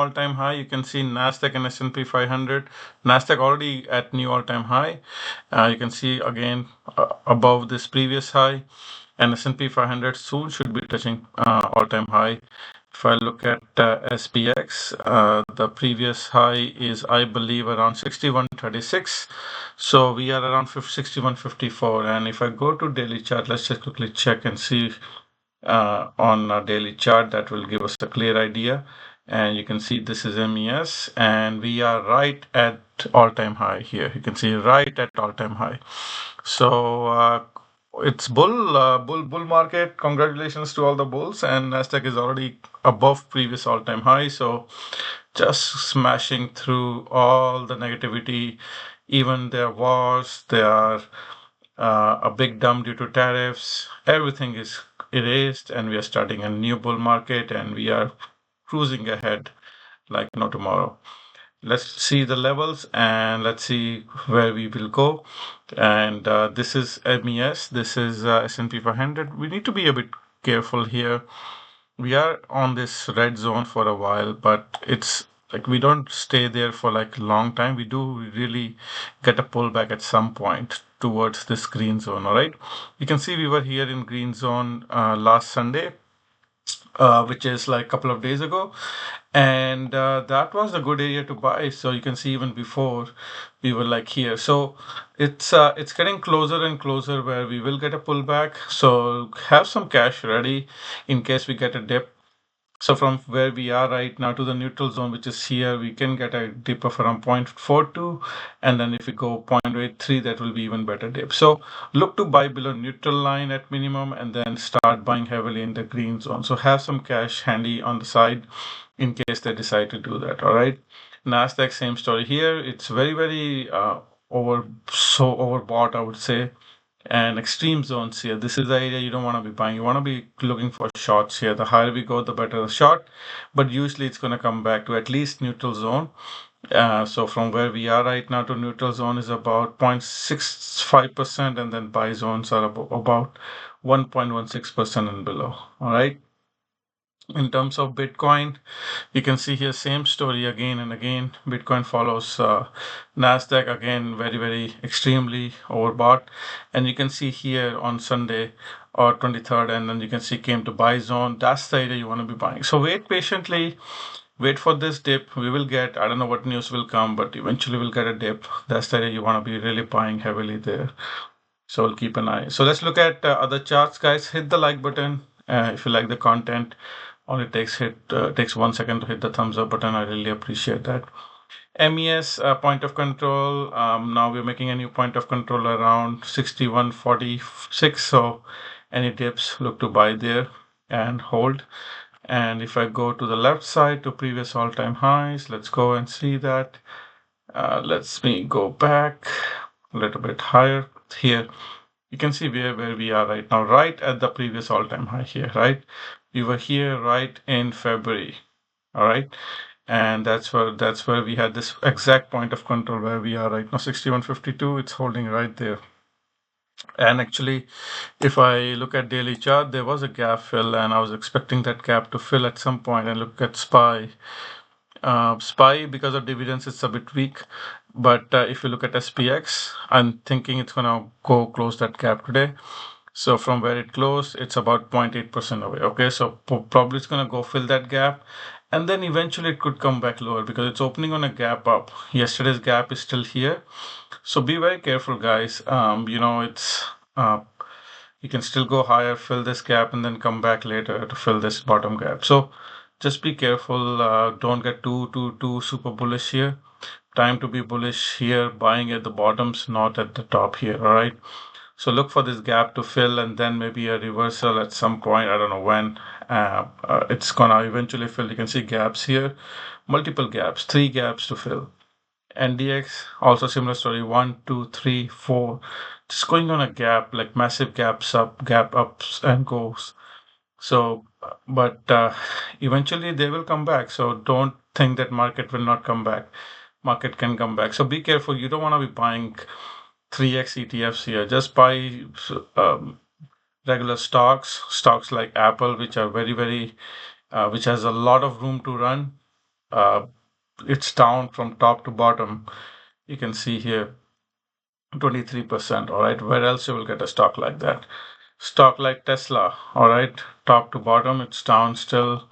all-time high. You can see Nasdaq and S&P 500. Nasdaq already at new all-time high. You can see again above this previous high, and S&P 500 soon should be touching all-time high. If I look at SPX, the previous high is, I believe, around 61.36. So we are around 61.54. And if I go to daily chart, let's just quickly check and see on a daily chart. That will give us a clear idea. And you can see this is MES, and we are right at all-time high here. You can see right at all-time high. So it's bull market. Congratulations to all the bulls, and Nasdaq is already above previous all-time high. So just smashing through all the negativity. Even there are wars, there are a big dump due to tariffs. Everything is erased, and we are starting a new bull market, and we are cruising ahead like no tomorrow. Let's see the levels and let's see where we will go. And this is MES, this is S&P 500. We need to be a bit careful here. We are on this red zone for a while, but it's like we don't stay there for like a long time. We do really get a pullback at some point towards this green zone. All right, you can see we were here in green zone last Sunday, which is like a couple of days ago, and that was a good area to buy. So you can see even before we were like here. So it's getting closer and closer where we will get a pullback. So have some cash ready in case we get a dip. So from where we are right now to the neutral zone, which is here, we can get a dip of around 0.42. And then if we go 0.83, that will be even better dip. So look to buy below neutral line at minimum and then start buying heavily in the green zone. So have some cash handy on the side in case they decide to do that. All right. Nasdaq, same story here. It's very overbought, I would say, and extreme zones here. This is the area you don't want to be buying. You want to be looking for shorts here. The higher we go, the better the short, but usually it's going to come back to at least neutral zone. So from where we are right now to neutral zone is about 0.65%, and then buy zones are about 1.16% and below. All right. In terms of Bitcoin, you can see here same story again and again. Bitcoin follows Nasdaq again, very extremely overbought, and you can see here on Sunday or 23rd, and then you can see came to buy zone. That's the area you want to be buying. So wait patiently, wait for this dip. We will get, I don't know what news will come, but eventually we'll get a dip. That's the area you want to be really buying heavily there. So we'll keep an eye. So let's look at other charts, guys. Hit the like button if you like the content. Only takes 1 second to hit the thumbs up button. I really appreciate that. MES point of control. Now we're making a new point of control around 61.46. So any dips, look to buy there and hold. And if I go to the left side to previous all-time highs, let's go and see that. Let's me go back a little bit higher here. You can see where we are right now, right at the previous all-time high here, right? We were here right in February, all right? And that's where we had this exact point of control where we are right now, 61.52. It's holding right there. And actually, if I look at daily chart, there was a gap fill, and I was expecting that gap to fill at some point. And look at SPY. SPY, because of dividends, it's a bit weak. But if you look at SPX, I'm thinking it's going to go close that gap today. So from where it closed, it's about 0.8% away. Okay, so probably it's going to go fill that gap. And then eventually it could come back lower because it's opening on a gap up. Yesterday's gap is still here. So be very careful, guys. It's you can still go higher, fill this gap, and then come back later to fill this bottom gap. So just be careful. Don't get too super bullish here. Time to be bullish here, buying at the bottoms, not at the top here. All right. So look for this gap to fill, and then maybe a reversal at some point. I don't know when. It's gonna eventually fill. You can see gaps here, multiple gaps, 3 gaps to fill. NDX also similar story. 1, 2, 3, 4. Just going on a gap, like massive gaps up, gap ups and goes. So, but eventually they will come back. So don't think that market will not come back. Market can come back. So be careful. You don't want to be buying 3x ETFs here. Just buy regular stocks like Apple, which are very, which has a lot of room to run. Uh, it's down from top to bottom. You can see here 23%. All right, where else you will get a stock like that? Stock like Tesla, all right, top to bottom, it's down still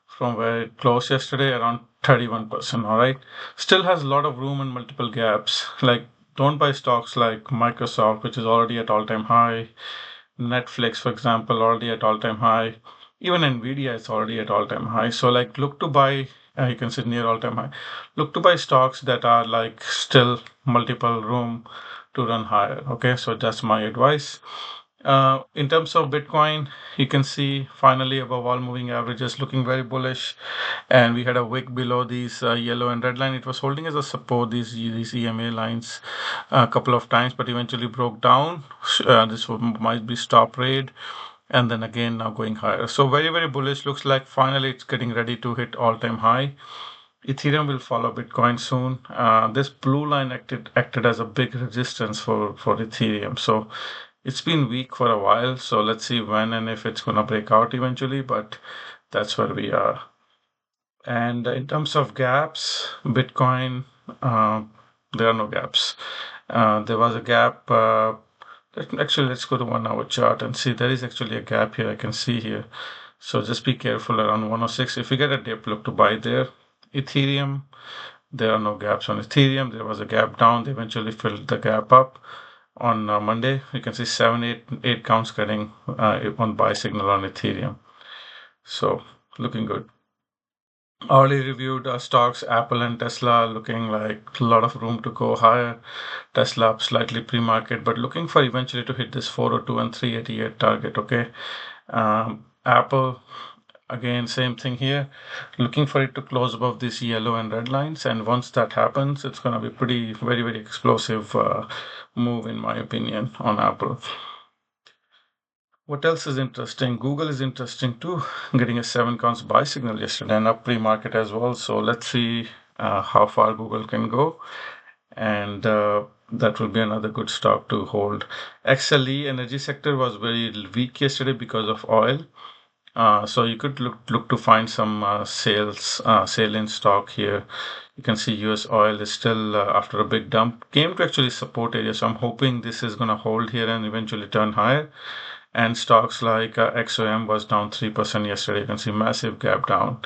from where it closed yesterday, around 31%. All right, still has a lot of room and multiple gaps. Like, don't buy stocks like Microsoft, which is already at all-time high. Netflix, for example, already at all-time high. Even Nvidia is already at all-time high. So, like, look to buy. You can see near all-time high. Look to buy stocks that are like still multiple room to run higher. Okay, so that's my advice. In terms of Bitcoin, you can see finally above all moving averages looking very bullish. And we had a wick below these yellow and red line. It was holding as a support these EMA lines a couple of times, but eventually broke down. This might be stop trade. And then again now going higher. So very, very bullish. Looks like finally it's getting ready to hit all-time high. Ethereum will follow Bitcoin soon. This blue line acted as a big resistance for Ethereum. So it's been weak for a while. So let's see when and if it's going to break out eventually. But that's where we are. And in terms of gaps, Bitcoin, there are no gaps. There was a gap. Actually, let's go to 1 hour chart and see. There is actually a gap here. I can see here. So just be careful around 106. If you get a dip, look to buy there. Ethereum, there are no gaps on Ethereum. There was a gap down. They eventually filled the gap up on Monday. You can see 7, 8 counts getting on buy signal on Ethereum. So looking good. Already reviewed stocks, Apple and Tesla, looking like a lot of room to go higher. Tesla up slightly pre-market, but looking for eventually to hit this 402 and 388 target. Okay. Apple, again, same thing here. Looking for it to close above these yellow and red lines. And once that happens, it's going to be pretty, very, very explosive move, in my opinion, on Apple. What else is interesting? Google is interesting too, getting a 7 counts buy signal yesterday and up pre-market as well. So let's see how far Google can go. And that will be another good stock to hold. XLE energy sector was very weak yesterday because of oil. So you could look to find some sale in stock here. You can see US oil is still after a big dump came to actually support area. So I'm hoping this is going to hold here and eventually turn higher. And stocks like XOM was down 3% yesterday. You can see massive gap down.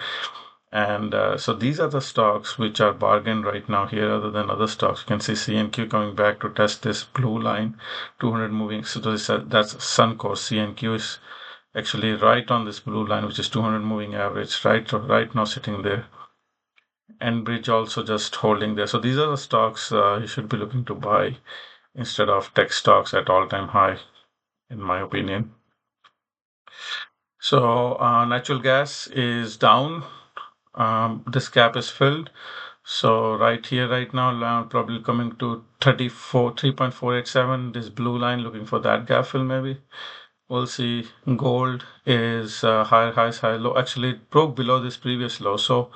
And so these are the stocks which are bargained right now here, other than other stocks. You can see CNQ coming back to test this blue line, 200 moving. So that's Suncor. CNQ is actually right on this blue line, which is 200 moving average, right now sitting there. Enbridge also just holding there. So these are the stocks you should be looking to buy instead of tech stocks at all-time high, in my opinion. So natural gas is down. This gap is filled. So right here, right now, probably coming to 3.487. This blue line, looking for that gap fill maybe. We'll see. Gold is higher highs, higher low. Actually, it broke below this previous low. So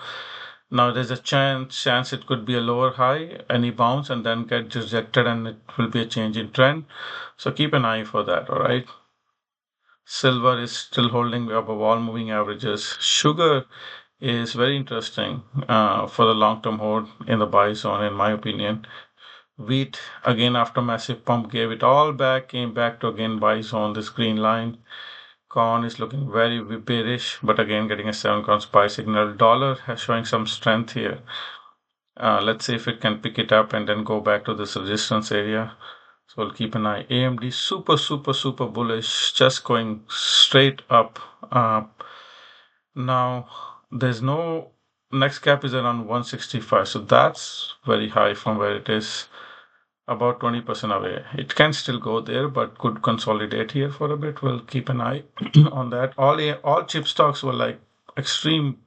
now there's a chance it could be a lower high, any bounce, and then get rejected, and it will be a change in trend. So keep an eye for that. All right. Silver is still holding above all moving averages. Sugar is very interesting for the long-term hold in the buy zone, in my opinion. Wheat, again, after massive pump, gave it all back, came back to again buy zone, this green line. Corn is looking very bearish, but again getting a 7 counts buy signal. Dollar has showing some strength here. Let's see if it can pick it up and then go back to this resistance area. So we'll keep an eye. AMD super, super, super bullish, just going straight up. Now there's no next gap is around 165, so that's very high from where it is, about 20% away. It can still go there, but could consolidate here for a bit. We'll keep an eye on that. All chip stocks were like extreme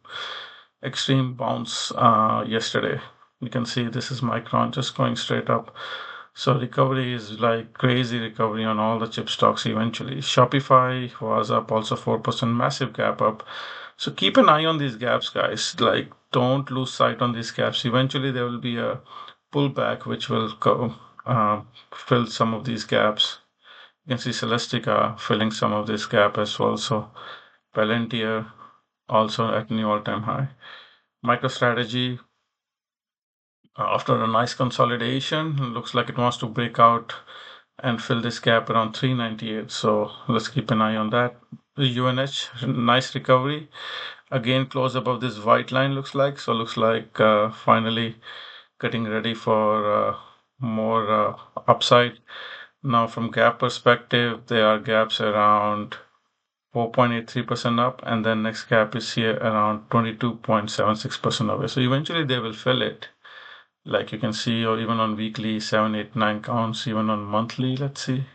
bounce yesterday. You can see this is Micron just going straight up. So recovery is like crazy recovery on all the chip stocks eventually. Shopify was up also 4%, massive gap up. So keep an eye on these gaps, guys. Like, don't lose sight on these gaps. Eventually there will be a pullback which will go fill some of these gaps. You can see Celestica filling some of this gap as well. So Palantir also at new all-time high. MicroStrategy, after a nice consolidation, looks like it wants to break out and fill this gap around 398. So let's keep an eye on that. The UNH, nice recovery. Again, close above this white line, looks like. So looks like finally getting ready for more upside. Now, from gap perspective, there are gaps around 4.83% up, and then next gap is here around 22.76% away. So eventually they will fill it, like you can see, or even on weekly 7, 8, 9 counts, even on monthly. Let's see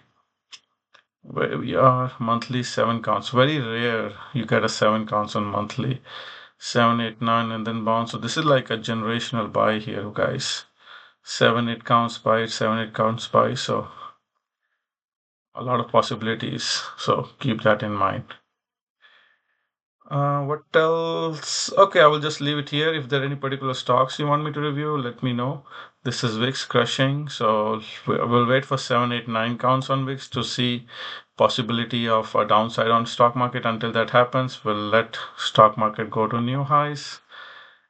where we are. Monthly 7 counts. Very rare you get a 7 counts on monthly. 7, 8, 9, and then bounce. So this is like a generational buy here, guys. 7, 8 counts buy, 7, 8 counts buy. So a lot of possibilities. So keep that in mind. What else? Okay, I will just leave it here. If there are any particular stocks you want me to review, let me know. This is VIX crushing, so we'll wait for 7, 8, 9 counts on VIX to see possibility of a downside on stock market. Until that happens, we'll let stock market go to new highs,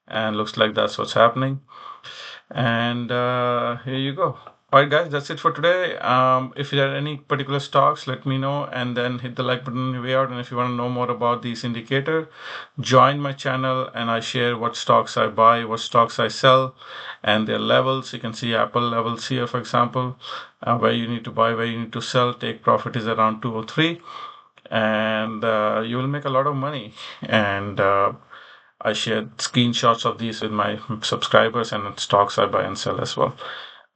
and looks like that's what's happening. And here you go. All right, guys, that's it for today. If there are any particular stocks, let me know, and then hit the like button on your way out. And if you want to know more about these indicator, join my channel, and I share what stocks I buy, what stocks I sell, and their levels. You can see Apple levels here, for example, where you need to buy, where you need to sell. Take profit is around 203, and you will make a lot of money. And I shared screenshots of these with my subscribers and stocks I buy and sell as well.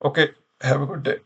Okay, have a good day.